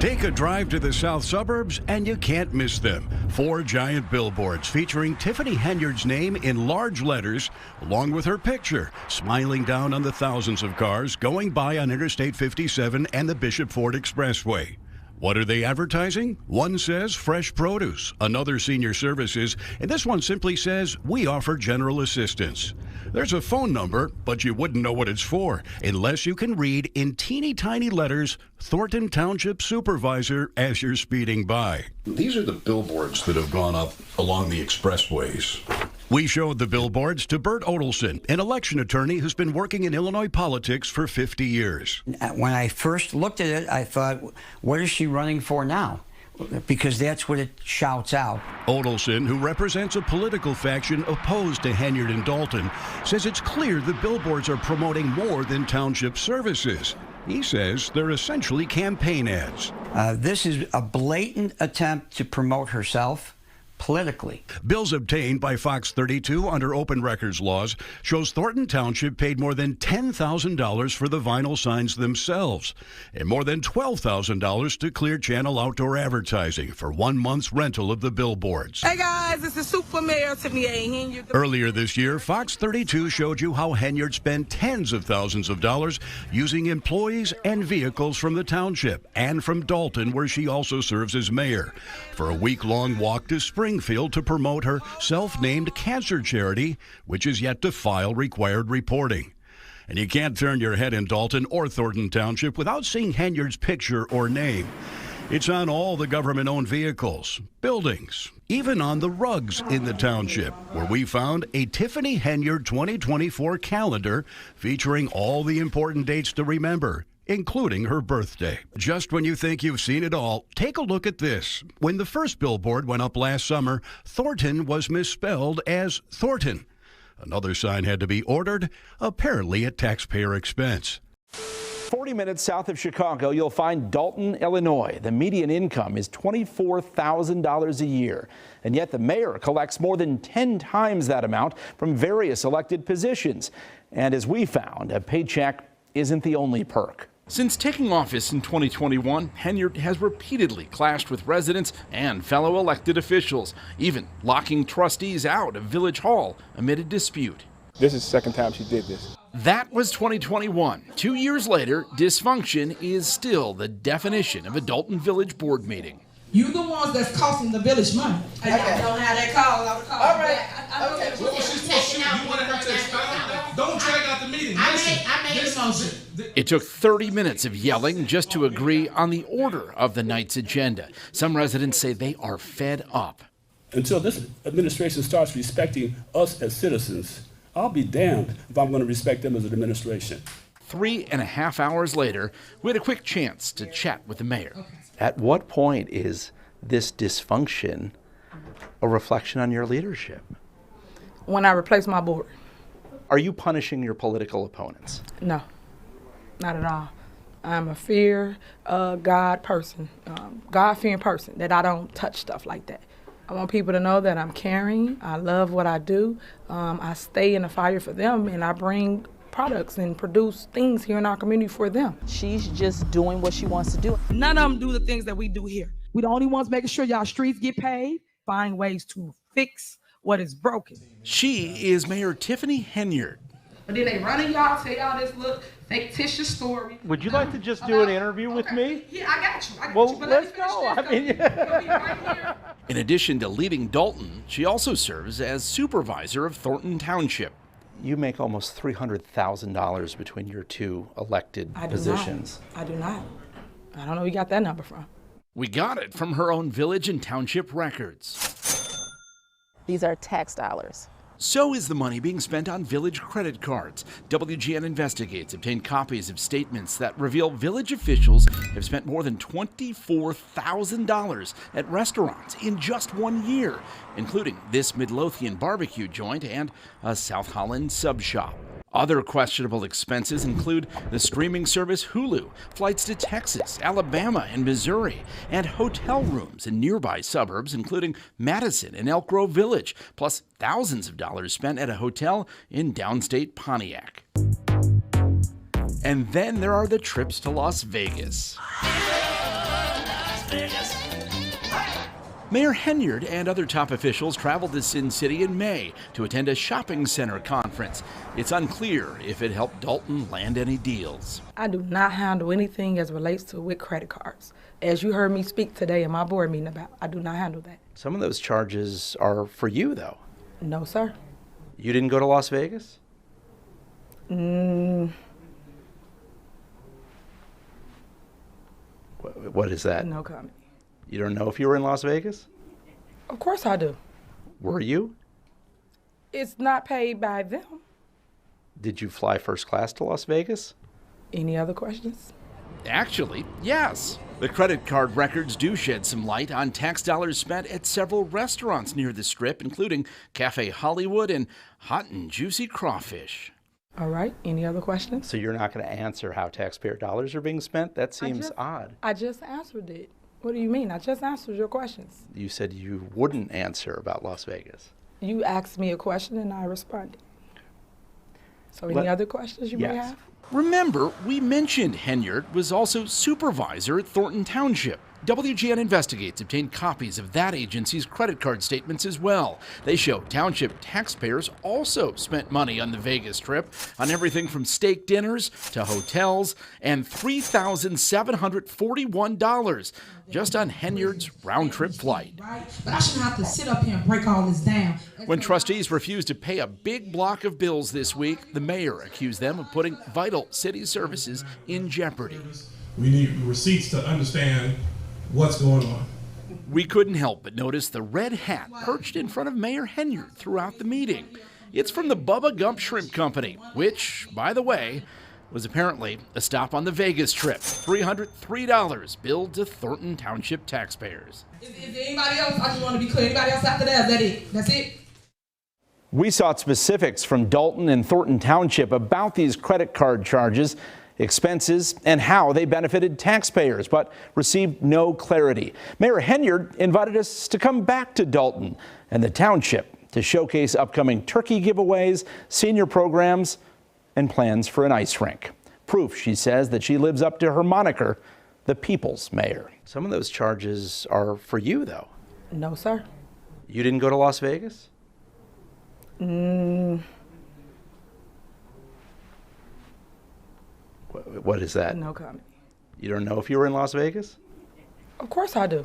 Take a drive to the south suburbs and you can't miss them. 4 giant billboards featuring Tiffany Henyard's name in large letters, along with her picture, smiling down on the thousands of cars going by on Interstate 57 and the Bishop Ford Expressway. What are they advertising? One says fresh produce, another senior services, and this one simply says we offer general assistance. There's a phone number, but you wouldn't know what it's for unless you can read in teeny tiny letters, Thornton Township Supervisor, as you're speeding by. These are the billboards that have gone up along the expressways. We showed the billboards to Bert Odelson, an election attorney who's been working in Illinois politics for 50 years. When I first looked at it, I thought, what is she running for now? Because that's what it shouts out. Odelson, who represents a political faction opposed to Henyard and Dolton, says it's clear the billboards are promoting more than township services. He says they're essentially campaign ads. This is a blatant attempt to promote herself politically. Bills obtained by Fox 32 under open records laws shows Thornton Township paid more than $10,000 for the vinyl signs themselves and more than $12,000 to Clear Channel Outdoor Advertising for 1 month's rental of the billboards. Hey guys, this is Super Mayor Tiffany Henyard. Earlier this year, Fox 32 showed you how Henyard spent tens of thousands of dollars using employees and vehicles from the township and from Dolton, where she also serves as mayor, for a week-long walk to Springfield to promote her self-named cancer charity, which is yet to file required reporting. And you can't turn your head in Dolton or Thornton Township without seeing Henyard's picture or name. It's on all the government-owned vehicles, buildings, even on the rugs in the township, where we found a Tiffany Henyard 2024 calendar featuring all the important dates to remember, including her birthday. Just when you think you've seen it all, take a look at this. When the first billboard went up last summer, Thornton was misspelled as Thornton. Another sign had to be ordered, apparently at taxpayer expense. 40 minutes south of Chicago, you'll find Dolton, Illinois. The median income is $24,000 a year, and yet the mayor collects more than 10 times that amount from various elected positions. And as we found, a paycheck isn't the only perk. Since taking office in 2021, Henyard has repeatedly clashed with residents and fellow elected officials, even locking trustees out of Village Hall amid a dispute. This is the second time she did this. That was 2021. 2 years later, dysfunction is still the definition of a Dolton Village board meeting. You the ones that's costing the village money. I don't have that call. All right. Okay. What was she supposed to do? You wanted her to expound? Don't drag out the meeting. I made a motion. It took 30 minutes of yelling just to agree on the order of the night's agenda. Some residents say they are fed up. Until this administration starts respecting us as citizens, I'll be damned if I'm going to respect them as an administration. 3.5 hours later, we had a quick chance to chat with the mayor. At what point is this dysfunction a reflection on your leadership? When I replace my board. Are you punishing your political opponents? No, not at all. I'm a fear God person, God-fearing person, that I don't touch stuff like that. I want people to know that I'm caring, I love what I do, I stay in the fire for them, and I bring products and produce things here in our community for them. She's just doing what she wants to do. None of them do the things that we do here. We the only ones making sure y'all streets get paid, find ways to fix what is broken. She is Mayor Tiffany Henyard. But then they running y'all, tell y'all this little fictitious story. Would you like to just do an interview with me? Yeah, I got you. Well, let's go. I mean, right in addition to leading Dolton, she also serves as supervisor of Thornton Township. You make almost $300,000 between your two elected positions. I do not. I don't know where you got that number from. We got it from her own village and township records. These are tax dollars. So is the money being spent on village credit cards. WGN Investigates obtained copies of statements that reveal village officials have spent more than $24,000 at restaurants in just 1 year, including this Midlothian barbecue joint and a South Holland sub shop. Other questionable expenses include the streaming service Hulu, flights to Texas, Alabama, and Missouri, and hotel rooms in nearby suburbs, including Madison and Elk Grove Village, plus thousands of dollars spent at a hotel in downstate Pontiac. And then there are the trips to Las Vegas. Mayor Henyard and other top officials traveled to Sin City in May to attend a shopping center conference. It's unclear if it helped Dolton land any deals. I do not handle anything as relates to with credit cards. As you heard me speak today in my board meeting about, I do not handle that. Some of those charges are for you, though. No, sir. You didn't go to Las Vegas? What is that? No comment. You don't know if you were in Las Vegas? Of course I do. Were you? It's not paid by them. Did you fly first class to Las Vegas? Any other questions? Actually, yes. The credit card records do shed some light on tax dollars spent at several restaurants near the Strip, including Cafe Hollywood and Hot and Juicy Crawfish. All right. Any other questions? So you're not going to answer how taxpayer dollars are being spent? That seems odd. I just answered it. What do you mean? I just answered your questions. You said you wouldn't answer about Las Vegas. You asked me a question and I responded. So any other questions you may have? Remember, we mentioned Henyard was also supervisor at Thornton Township. WGN Investigates obtained copies of that agency's credit card statements as well. They show township taxpayers also spent money on the Vegas trip on everything from steak dinners to hotels, and $3,741 just on Henyard's round-trip flight. But I shouldn't have to sit up here and break all this down. When trustees refused to pay a big block of bills this week, the mayor accused them of putting vital city services in jeopardy. We need receipts to understand what's going on. We couldn't help but notice the red hat perched in front of Mayor Henyard throughout the meeting. It's from the Bubba Gump Shrimp Company, which, by the way, was apparently a stop on the Vegas trip. $303 billed to Thornton Township taxpayers. Is anybody else? I just want to be clear. Anybody else after that? Is that it? That's it? We sought specifics from Dolton and Thornton Township about these credit card charges, expenses, and how they benefited taxpayers, but received no clarity. Mayor Henyard invited us to come back to Dolton and the township to showcase upcoming turkey giveaways, senior programs, and plans for an ice rink. Proof, she says, that she lives up to her moniker, the people's mayor. Some of those charges are for you, though. No, sir. You didn't go to Las Vegas? What is that? No comment. You don't know if you were in Las Vegas? Of course I do.